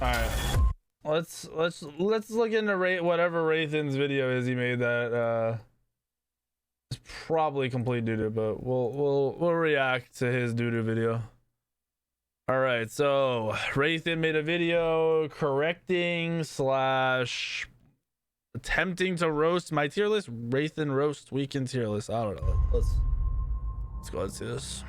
All right. Let's look into whatever Wraithen's video is he made that is probably complete doo-doo, but we'll react to his doo-doo video. All right, so Wraithen made a video correcting / attempting to roast my tier list. Wraithen roast weekend tier list. I don't know. Let's go ahead and see this.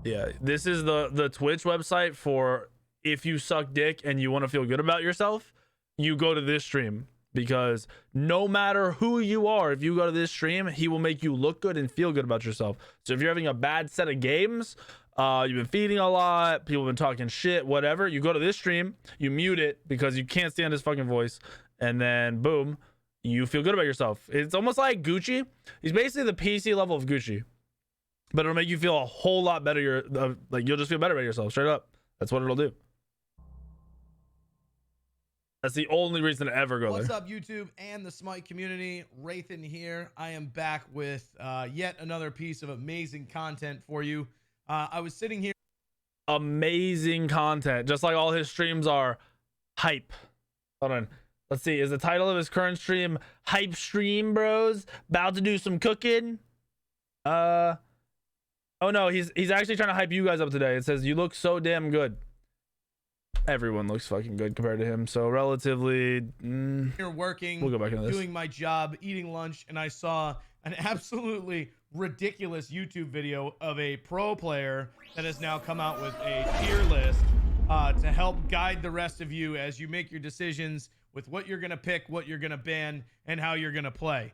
Yeah, this is the Twitch website for if you suck dick and you want to feel good about yourself, you go to this stream, because no matter who you are, if you go to this stream, he will make you look good and feel good about yourself. So if you're having a bad set of games, you've been feeding a lot, people have been talking shit, whatever, you go to this stream, you mute it because you can't stand his fucking voice, and then boom, you feel good about yourself. It's almost like Gucci. He's basically the PC level of Gucci, but it'll make you feel a whole lot better. Like, you'll just feel better about yourself, straight up. That's what it'll do. That's the only reason to ever go there. What's up, YouTube and the Smite community? Wraithen here. I am back with yet another piece of amazing content for you. I was sitting here. Amazing content, just like all his streams are. Hype. Hold on. Let's see. Is the title of his current stream Hype Stream Bros? About to do some cooking. Oh no, he's actually trying to hype you guys up today. It says you look so damn good. Everyone looks fucking good compared to him, so relatively here working, we'll go back into this, doing my job, eating lunch, and I saw an absolutely ridiculous YouTube video of a pro player that has now come out with a tier list to help guide the rest of you as you make your decisions with what you're gonna pick, what you're gonna ban, and how you're gonna play.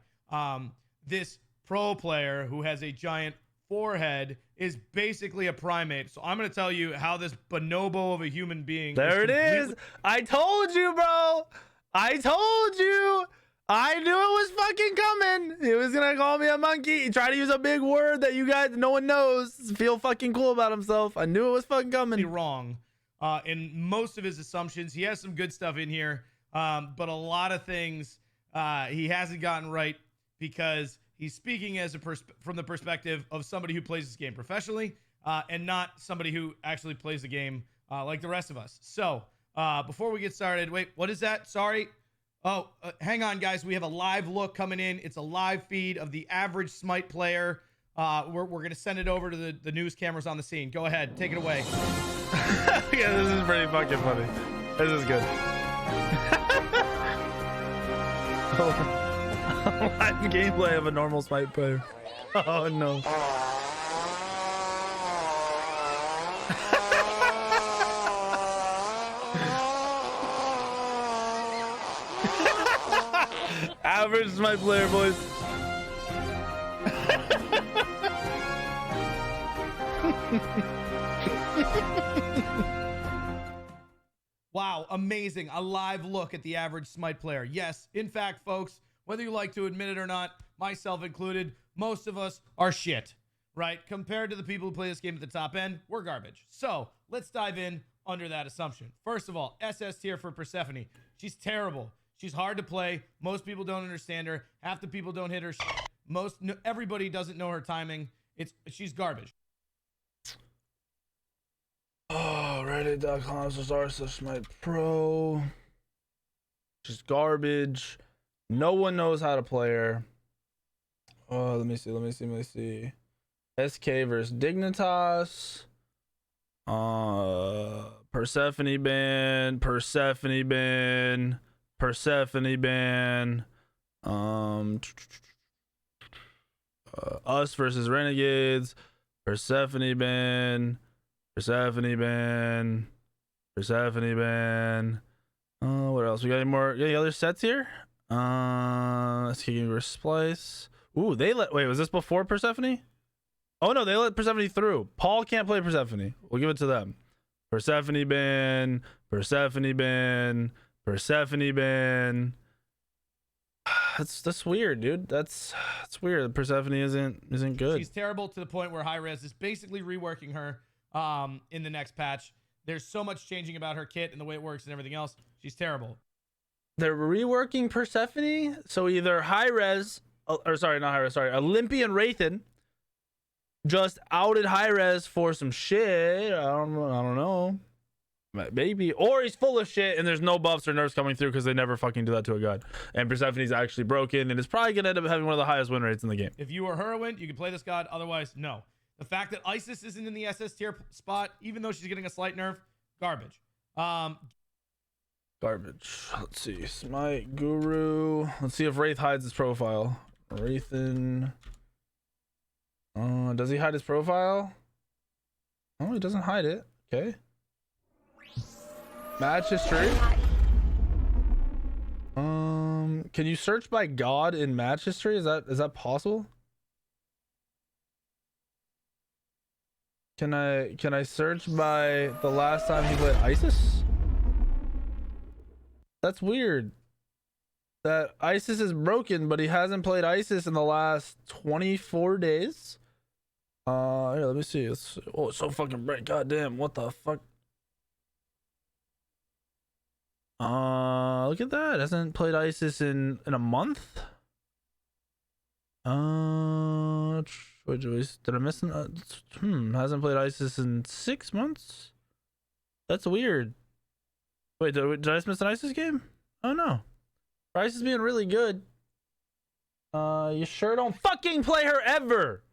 This pro player who has a giant forehead is basically a primate. So I'm going to tell you how this bonobo of a human being. There it is. I told you, bro. I told you. I knew it was fucking coming. He was going to call me a monkey. He tried to use a big word that you guys, no one knows. Feel fucking cool about himself. I knew it was fucking coming. Wrong in most of his assumptions. He has some good stuff in here, but a lot of things he hasn't gotten right, because he's speaking as from the perspective of somebody who plays this game professionally and not somebody who actually plays the game like the rest of us. So before we get started, wait, what is that? Sorry. Oh, hang on, guys. We have a live look coming in. It's a live feed of the average Smite player. We're going to send it over to the news cameras on the scene. Go ahead. Take it away. Yeah, this is pretty fucking funny. This is good. Live gameplay of a normal Smite player. Oh no. Average Smite player, boys. Wow, amazing. A live look at the average Smite player. Yes, in fact, folks, whether you like to admit it or not, myself included, most of us are shit, right? Compared to the people who play this game at the top end, we're garbage. So let's dive in under that assumption. First of all, SS tier for Persephone. She's terrible. She's hard to play. Most people don't understand her. Half the people don't hit her shit. Everybody doesn't know her timing. She's garbage. Oh, reddit.com/r/Smite Pro. She's garbage. No one knows how to play her. Oh, let me see. SK versus Dignitas. Persephone ban. Us versus Renegades. Persephone ban. What else? We got any more? Any other sets here? Let's kick reverse splice. Ooh, wait, was this before Persephone? Oh no, they let Persephone through. Paul can't play Persephone. We'll give it to them. Persephone ban. That's weird, dude. That's weird. Persephone isn't good. She's terrible to the point where HIREZ is basically reworking her in the next patch. There's so much changing about her kit and the way it works and everything else. She's terrible. They're reworking Persephone, so either HIREZ, or sorry, not HIREZ, sorry, Olympian Wraithen just outed HIREZ for some shit. I don't know. Maybe. Or he's full of shit and there's no buffs or nerfs coming through because they never fucking do that to a god. And Persephone's actually broken and it's probably going to end up having one of the highest win rates in the game. If you are Heroine, you can play this god. Otherwise, no. The fact that Isis isn't in the SS tier spot, even though she's getting a slight nerf, garbage. Garbage. Let's see. Smite, Guru. Let's see if Wraith hides his profile. Wraithen. Does he hide his profile? Oh, he doesn't hide it. Okay. Match history. Can you search by god in match history? Is that possible? Can I search by the last time he played Isis? That's weird. That Isis is broken, but he hasn't played Isis in the last 24 days. Here, let me see. It's so fucking bright. God damn, what the fuck? Look at that. Hasn't played Isis in a month. Wait, did I miss hasn't played Isis in 6 months? That's weird. Wait, did I just miss an Isis game? Oh no. Isis being really good. You sure don't fucking play her ever.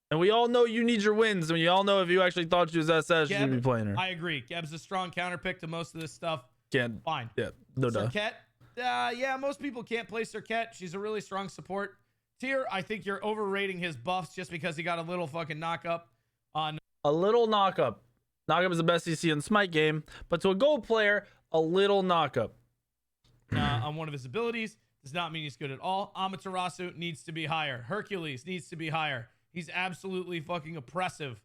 And we all know you need your wins, and we all know if you actually thought she was SS, you'd be playing her. I agree. Geb's a strong counter pick to most of this stuff. Can't. Fine. Yeah, no doubt. Serket. Yeah, most people can't play Serket. She's a really strong support tier. I think you're overrating his buffs just because he got a little fucking knock-up on. A little knock-up. Knock-up is the best you see in the Smite game, but to a gold player, a little knock-up. On one of his abilities does not mean he's good at all. Amaterasu needs to be higher. Hercules needs to be higher. He's absolutely fucking oppressive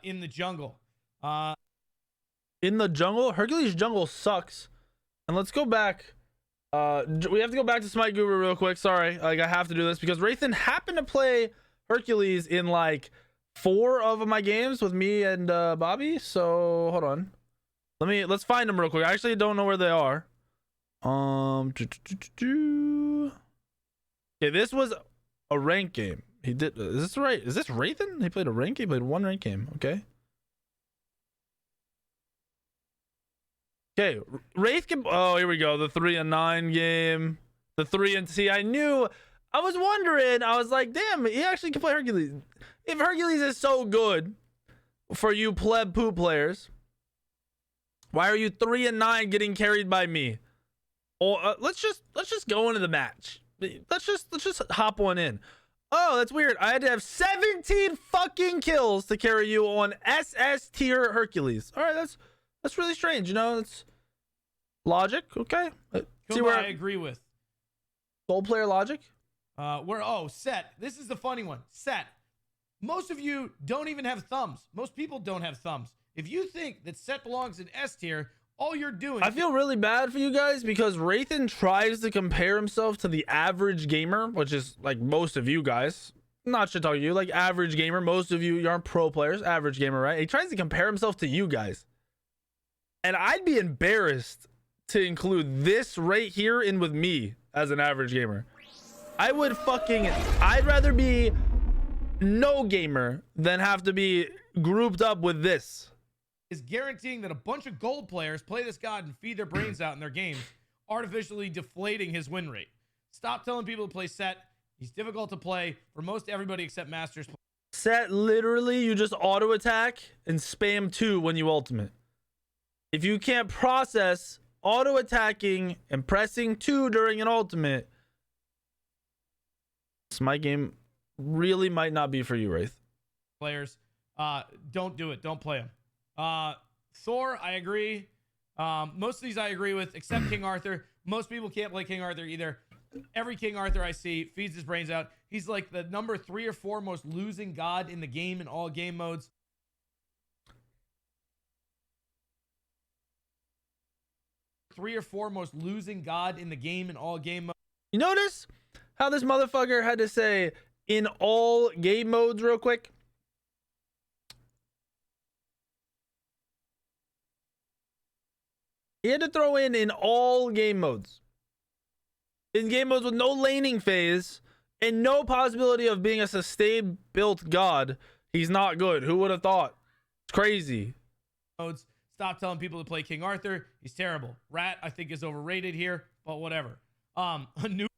in the jungle. In the jungle? Hercules jungle sucks. And let's go back. We have to go back to Smite Guru real quick. Sorry, like I have to do this because Wraithen happened to play Hercules in like 4 of my games with me and Bobby. So hold on. Let's find them real quick. I actually don't know where they are. Okay, this was a rank game. He did. Is this right? Is this Wraithen? He played a rank. He played 1 rank game. Okay. Okay, Wraith can. Oh, here we go. The 3 and 9 game. The 3 and see. I was wondering. I was like, damn, he actually can play Hercules. If Hercules is so good for you pleb poo players, why are you 3 and 9 getting carried by me? Or let's just go into the match. Let's just hop one in. Oh, that's weird. I had to have 17 fucking kills to carry you on SS tier Hercules. All right, that's really strange. You know, it's logic. Okay. See where I agree with. Gold player logic. Set. This is the funny one. Set. Most of you don't even have thumbs. Most people don't have thumbs. If you think that Set belongs in S tier, all you're doing. I feel really bad for you guys because Wraithen tries to compare himself to the average gamer, which is like most of you guys. Not shit talking you, like average gamer. Most of you aren't pro players, average gamer, right? He tries to compare himself to you guys. And I'd be embarrassed to include this right here in with me as an average gamer. I'd rather be no gamer than have to be grouped up with this. Is guaranteeing that a bunch of gold players play this god and feed their brains out in their games, artificially deflating his win rate. Stop telling people to play Set. He's difficult to play for most everybody except Masters. Set, literally, you just auto attack and spam 2 when you ultimate. If you can't process auto attacking and pressing 2 during an ultimate, Smite game really might not be for you, Wraith. Players, don't do it. Don't play him. Thor, I agree. Most of these I agree with, except King Arthur. Most people can't play King Arthur either. Every King Arthur I see feeds his brains out. He's like the number 3 or 4 most losing god in the game in all game modes. Three or four most losing god in the game in all game modes. You notice how this motherfucker had to say in all game modes real quick? He had to throw in all game modes. In game modes with no laning phase and no possibility of being a sustained built god, he's not good. Who would have thought? It's crazy. Modes Stop telling people to play King Arthur. He's terrible. Rat, I think, is overrated here, but whatever. Anubis.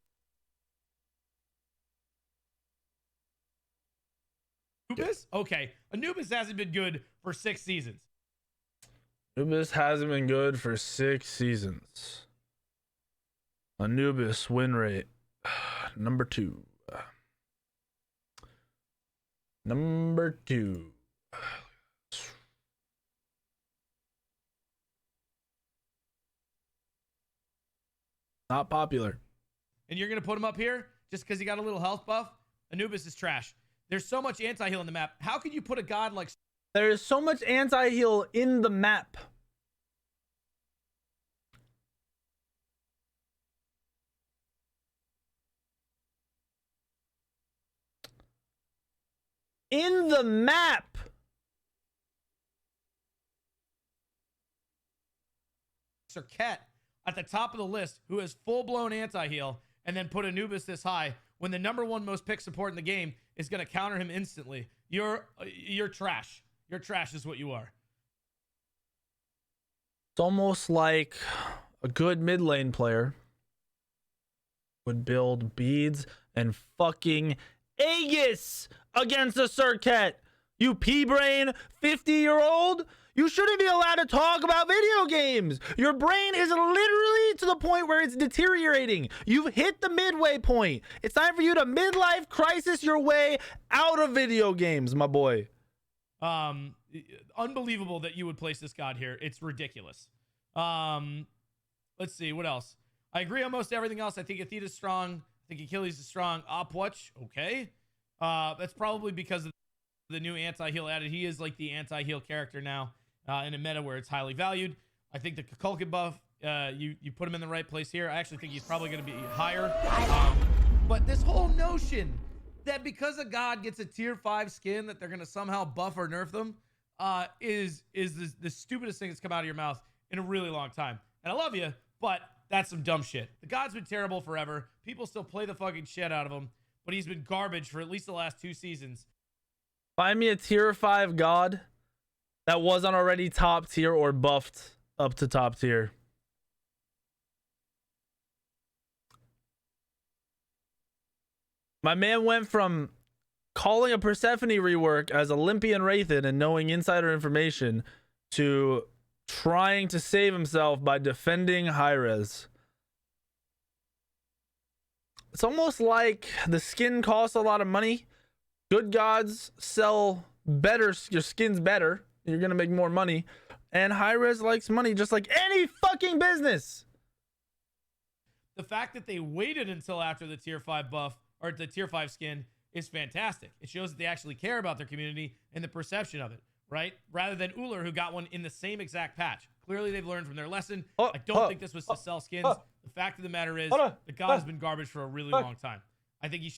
Okay. Anubis hasn't been good for 6 seasons. Anubis hasn't been good for 6 seasons. Anubis win rate number 2. Number 2. Not popular. And you're going to put him up here just because he got a little health buff? Anubis is trash. There's so much anti-heal in the map. How can you put a god like... There is so much anti-heal in the map. In the map. Serket at the top of the list who has full-blown anti-heal and then put Anubis this high when the #1 most picked support in the game is going to counter him instantly. You're trash. You're trash is what you are. It's almost like a good mid lane player would build beads and fucking Aegis against a Serket. You pea-brain 50-year-old? You shouldn't be allowed to talk about video games. Your brain is literally to the point where it's deteriorating. You've hit the midway point. It's time for you to midlife crisis your way out of video games, my boy. Unbelievable that you would place this god here. It's ridiculous. Let's see what else. I agree on most everything else. I think Athena's strong. I think Achilles is strong. Opwatch, okay. That's probably because of the new anti-heal added. He is like the anti-heal character now in a meta where it's highly valued. I think the Kukulkan buff, you put him in the right place here. I actually think he's probably going to be higher. But this whole notion that because a god gets a tier 5 skin that they're going to somehow buff or nerf them is the stupidest thing that's come out of your mouth in a really long time. And I love you, but that's some dumb shit. The god's been terrible forever. People still play the fucking shit out of him, but he's been garbage for at least the last 2 seasons. Find me a tier 5 god that wasn't already top tier or buffed up to top tier. My man went from calling a Persephone rework as Olympian Wraithen and knowing insider information to trying to save himself by defending HIREZ. It's almost like the skin costs a lot of money. Good gods sell better, your skin's better. You're going to make more money. And HIREZ likes money just like any fucking business. The fact that they waited until after the tier 5 buff or the tier 5 skin is fantastic. It shows that they actually care about their community and the perception of it, right? Rather than Uller, who got one in the same exact patch. Clearly, they've learned from their lesson. I don't think this was to sell skins. The fact of the matter is, the god has been garbage for a really long time. I think he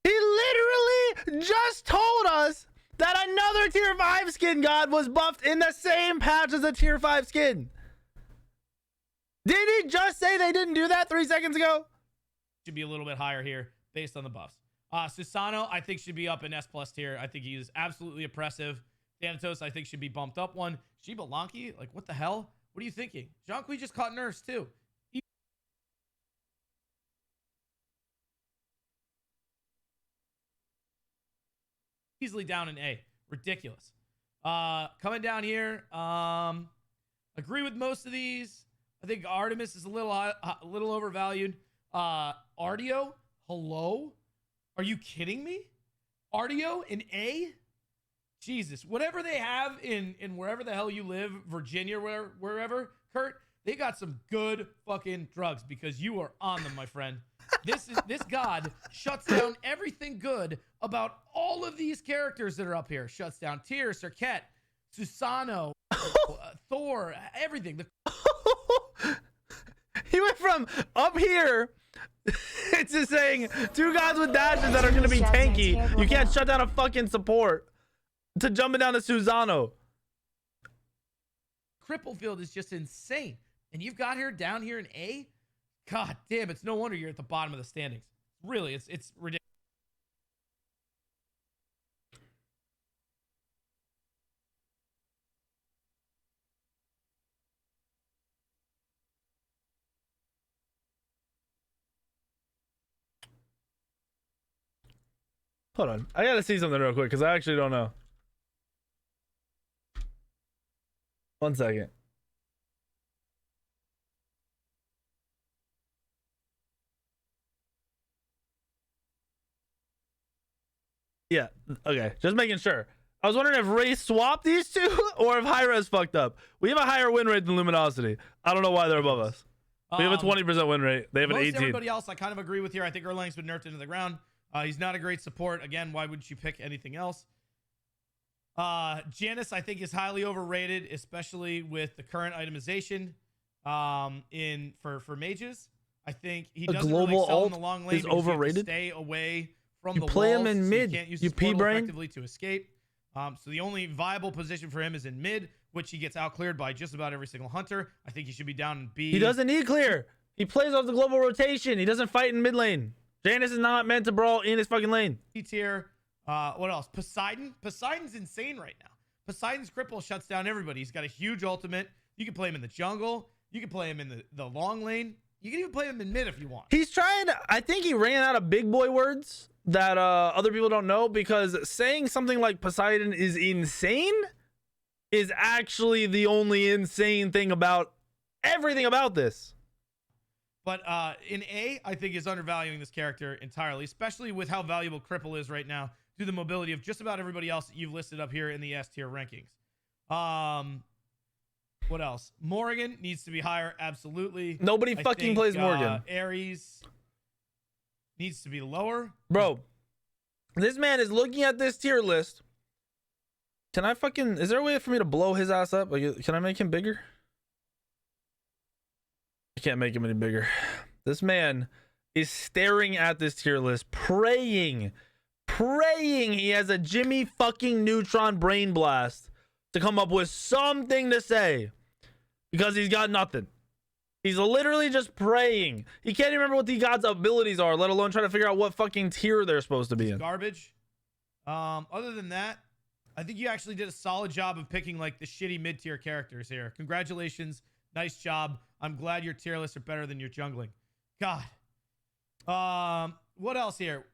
literally just told us that another tier 5 skin god was buffed in the same patch as a tier 5 skin. Did he just say they didn't do that 3 seconds ago? Should be a little bit higher here based on the buffs. Susano, I think, should be up in S+ tier. I think he is absolutely oppressive. Thanatos, I think, should be bumped up one. Shiba Lanki, like, what the hell? What are you thinking? Jean-Qui just caught nerfs, too. Easily down in A. Ridiculous. Coming down here, agree with most of these. I think Artemis is a little overvalued. Ardeo, hello? Are you kidding me? Ardeo in A? Jesus, whatever they have in wherever the hell you live, Virginia, wherever, Kurt, they got some good fucking drugs because you are on them, my friend. This god shuts down everything good about all of these characters that are up here. Shuts down Tyr, Serket, Susano, Thor, everything. He went from up here it's just saying 2 gods with dashes that are going to be tanky. You can't shut down a fucking support to jumping down to Susano. Cripplefield is just insane. And you've got her down here in A? God damn, it's no wonder you're at the bottom of the standings. Really, it's ridiculous. Hold on. I gotta see something real quick because I actually don't know. 1 second. Yeah. Okay. Just making sure. I was wondering if Wraith swapped these two or if HIREZ fucked up. We have a higher win rate than Luminosity. I don't know why they're above us. We have a 20% win rate. They have an 18. Everybody else, I kind of agree with here. I think Erlang's been nerfed into the ground. He's not a great support. Again, why would you pick anything else? Janus, I think, is highly overrated, especially with the current itemization for mages. I think he doesn't really excel in the long lane. Is overrated. Stay away from you the play walls, him in so mid. You can't use you his portal P-brain effectively to escape. So the only viable position for him is in mid, which he gets out cleared by just about every single hunter. I think he should be down in B. He doesn't need clear. He plays off the global rotation. He doesn't fight in mid lane. Janus is not meant to brawl in his fucking lane. E tier. What else? Poseidon. Poseidon's insane right now. Poseidon's cripple shuts down everybody. He's got a huge ultimate. You can play him in the jungle. You can play him in the long lane. You can even play him in mid if you want. He's trying to, I think he ran out of big boy words that other people don't know, because saying something like Poseidon is insane is actually the only insane thing about everything about this. But in A, I think is undervaluing this character entirely, especially with how valuable Cripple is right now through the mobility of just about everybody else that you've listed up here in the S tier rankings. What else? Morrigan needs to be higher, absolutely. Nobody fucking plays Morrigan. Ares needs to be lower. Bro, this man is looking at this tier list. Can I fucking, is there a way for me to blow his ass up? Like, can I make him bigger? I can't make him any bigger. This man is staring at this tier list, praying he has a Jimmy fucking Neutron brain blast to come up with something to say, because he's got nothing. He's literally just praying. He can't even remember what the god's abilities are, let alone trying to figure out what fucking tier they're supposed to be in. Garbage. Other than that, I think you actually did a solid job of picking like the shitty mid-tier characters here. Congratulations. Nice job. I'm glad your tier lists are better than your jungling. God. What else here?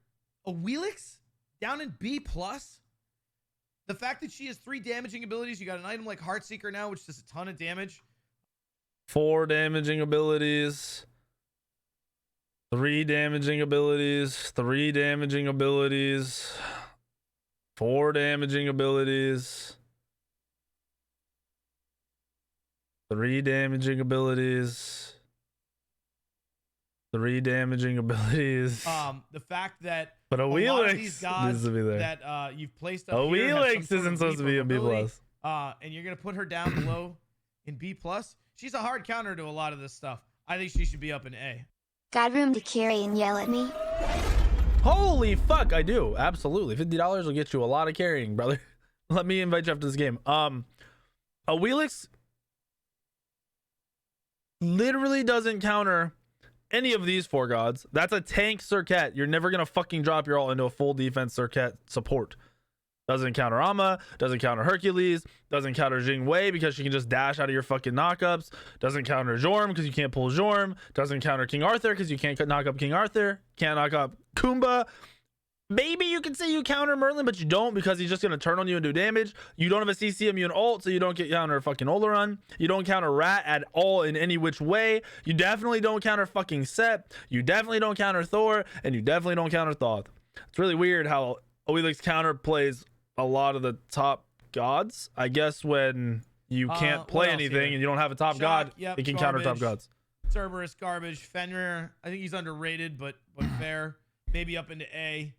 A Wheelix down in B+. The fact that she has 3 damaging abilities. You got an item like Heartseeker now, which does a ton of damage. 4 damaging abilities. 3 damaging abilities. 3 damaging abilities. 4 damaging abilities. 3 damaging abilities. 3 damaging abilities. The fact that but a lot of Wheelix these gods needs to be there. that you've placed up A here have some Wheelix sort isn't of supposed to be a B+. ability, and you're gonna put her down below in B+. She's a hard counter to a lot of this stuff. I think she should be up in A. Got room to carry and yell at me? Holy fuck, I do. Absolutely. $50 will get you a lot of carrying, brother. Let me invite you after this game. A Wheelix literally doesn't counter any of these 4 gods. That's a tank Circuit. You're never gonna fucking drop your ult into a full defense Circuit support. Doesn't counter Amma, doesn't counter Hercules, doesn't counter Jingwei because she can just dash out of your fucking knockups, doesn't counter Jorm because you can't pull Jorm, doesn't counter King Arthur because you can't knock up King Arthur, can't knock up Kumba. Maybe you can say you counter Merlin, but you don't, because he's just going to turn on you and do damage. You don't have a CC immune ult, so you don't get counter fucking Oleron. You don't counter Rat at all in any which way. You definitely don't counter fucking Set. You definitely don't counter Thor, and you definitely don't counter Thoth. It's really weird how Oelix counter plays a lot of the top gods. I guess when you can't play anything and you don't have a top god, it can counter top gods. Cerberus, garbage. Fenrir, I think he's underrated, but fair. Maybe up into A.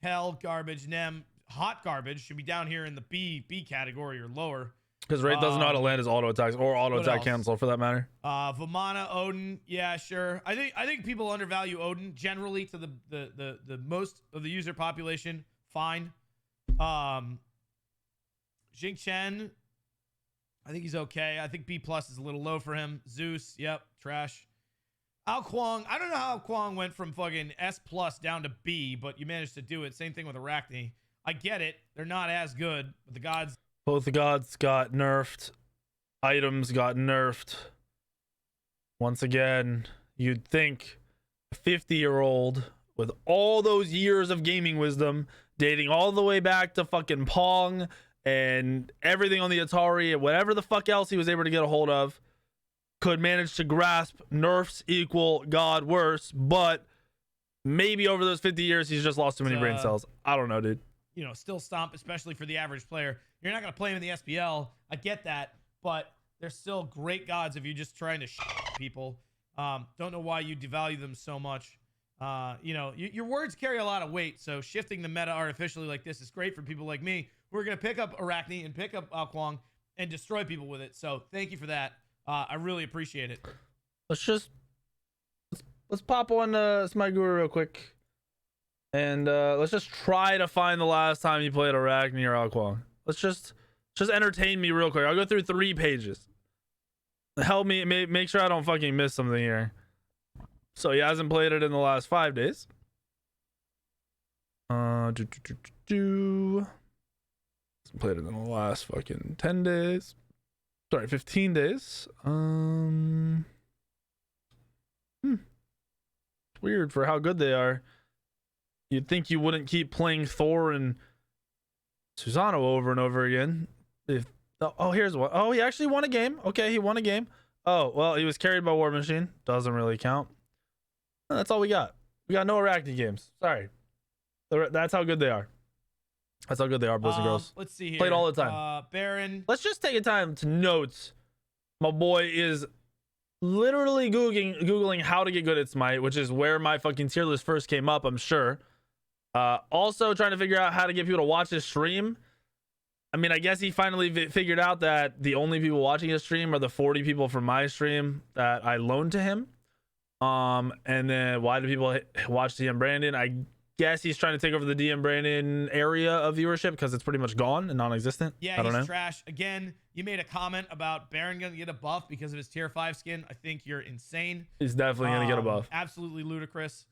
Hell, garbage. Nem, hot garbage. Should be down here in the B category or lower. Because Wraith doesn't know how to land his auto attacks or auto attack cancel for that matter. Vamana, Odin, yeah, sure. I think people undervalue Odin generally to the most of the user population. Fine. Jing Chen, I think he's okay. I think B+ is a little low for him. Zeus, yep, trash. Ao Kwang, I don't know how Kwang went from fucking S+ down to B, but you managed to do it. Same thing with Arachne. I get it. They're not as good, but the gods. Both the gods got nerfed. Items got nerfed. Once again, you'd think a 50-year-old with all those years of gaming wisdom dating all the way back to fucking Pong and everything on the Atari and whatever the fuck else he was able to get a hold of, could manage to grasp nerfs equal God worse, but maybe over those 50 years he's just lost too many brain cells. I don't know, dude. You know, still stomp, especially for the average player. You're not going to play him in the SPL. I get that, but they're still great gods if you're just trying to people. Don't know why you devalue them so much. You know, your words carry a lot of weight, so shifting the meta artificially like this is great for people like me. We're going to pick up Arachne and pick up Kwang and destroy people with it. So thank you for that. I really appreciate it. Let's pop on Smite Guru real quick. And let's just try to find the last time you played Arachne or Kwang. Let's just entertain me real quick. I'll go through 3 pages. Help me make sure I don't fucking miss something here. So he hasn't played it in the last 5 days. Hasn't played it in the last fucking 10 days. Sorry, 15 days. Weird for how good they are. You'd think you wouldn't keep playing Thor and Susano over and over again. Here's one. Oh, he actually won a game. Okay, he won a game. Oh, well, he was carried by War Machine. Doesn't really count. That's all we got. We got no Arachne games. Sorry. That's how good they are. That's how good they are, boys and girls. Let's see here. Played all the time. Baron. Let's just take a time to note my boy is literally Googling how to get good at Smite, which is where my fucking tier list first came up, I'm sure. Also trying to figure out how to get people to watch his stream. I mean, I guess he finally figured out that the only people watching his stream are the 40 people from my stream that I loaned to him. And then why do people watch DM Brandon? I guess he's trying to take over the DM Brandon area of viewership because it's pretty much gone and non-existent. Yeah, I don't know. Trash. Again, you made a comment about Baron going to get a buff because of his tier 5 skin. I think you're insane. He's definitely going to get a buff. Absolutely ludicrous.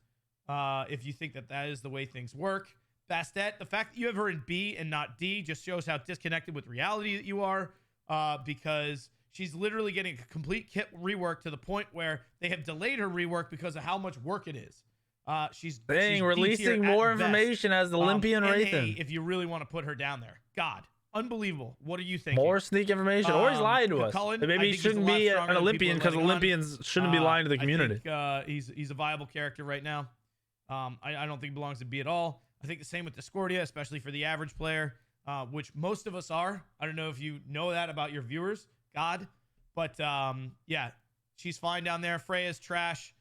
If you think that is the way things work. Bastet, the fact that you have her in B and not D just shows how disconnected with reality that you are, because she's literally getting a complete kit rework to the point where they have delayed her rework because of how much work it is. She's releasing more information as the Olympian Wraith. If you really want to put her down there. God, unbelievable. What are you thinking? More sneak information. Or he's lying to us. Cullen, maybe he shouldn't be an Olympian because Olympians shouldn't be lying to the community. I think, he's a viable character right now. I don't think he belongs to B at all. I think the same with Discordia, especially for the average player, which most of us are. I don't know if you know that about your viewers, God. But yeah, she's fine down there. Freya's trash.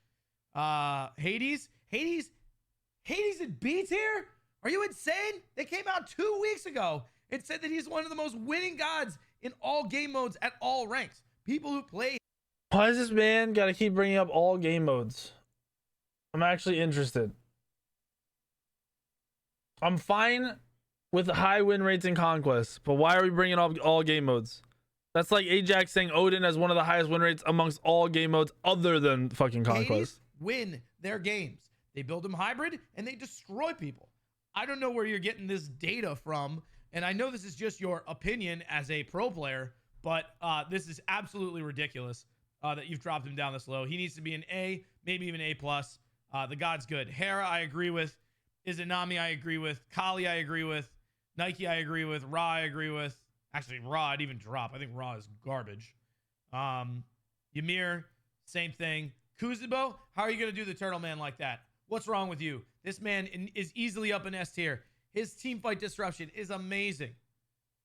Hades in B tier? Are you insane? They came out 2 weeks ago and said that he's one of the most winning gods in all game modes at all ranks. People who play. Why does this man got to keep bringing up all game modes? I'm actually interested. I'm fine with the high win rates in Conquest, but why are we bringing up all game modes? That's like Ajax saying Odin has one of the highest win rates amongst all game modes other than fucking Conquest. Hades win their games. They build them hybrid and they destroy people. I don't know where you're getting this data from, and I know this is just your opinion as a pro player, but this is absolutely ridiculous that you've dropped him down this low. He needs to be an A, maybe even A+. The god's good. Hera, I agree with. Izanami, I agree with. Kali, I agree with. Nike, I agree with. Ra, I agree with. Actually, Ra, I'd even drop. I think Ra is garbage. Ymir, same thing. Kuzenbo, how are you going to do the Turtle Man like that? What's wrong with you? This man is easily up in S tier. His team fight disruption is amazing.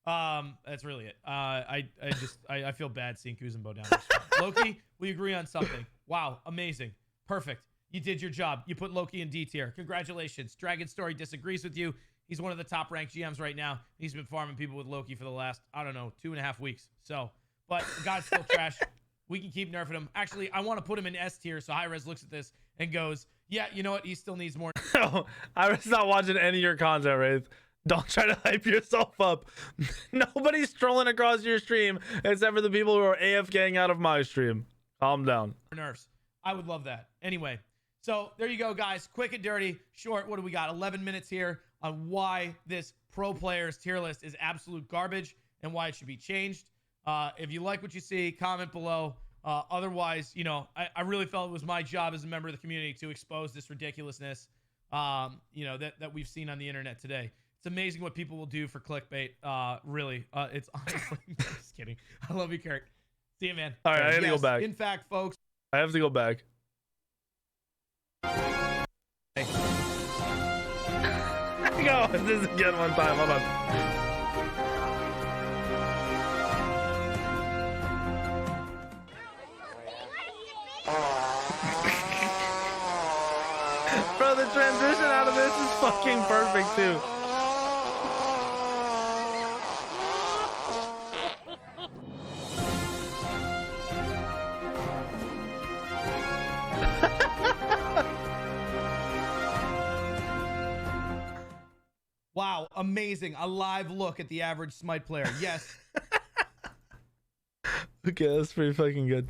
That's really it. I feel bad seeing Kuzenbo down there. Loki, we agree on something. Wow, amazing. Perfect. You did your job. You put Loki in D tier. Congratulations. Dragon Story disagrees with you. He's one of the top ranked GMs right now. He's been farming people with Loki for the last, I don't know, 2.5 weeks. So, but the guy's still trash. We can keep nerfing him. Actually, I want to put him in S tier so HIREZ looks at this and goes, yeah, you know what? He still needs more. No, HIREZ not watching any of your content, Wraith. Don't try to hype yourself up. Nobody's strolling across your stream except for the people who are AFKing out of my stream. Calm down. Nerfs. I would love that. Anyway. So there you go, guys. Quick and dirty, short. What do we got? 11 minutes here on why this pro players tier list is absolute garbage and why it should be changed. If you like what you see, comment below. Otherwise, you know, I really felt it was my job as a member of the community to expose this ridiculousness, you know, that we've seen on the internet today. It's amazing what people will do for clickbait. Really, it's honestly. Just kidding. I love you, Kurt. See you, man. All right, I gotta go back. In fact, folks, I have to go back. Go. This is again one time. Hold on. Bro, the transition out of this is fucking perfect too. wow, amazing. A live look at the average Smite player. Yes. Okay, that's pretty fucking good.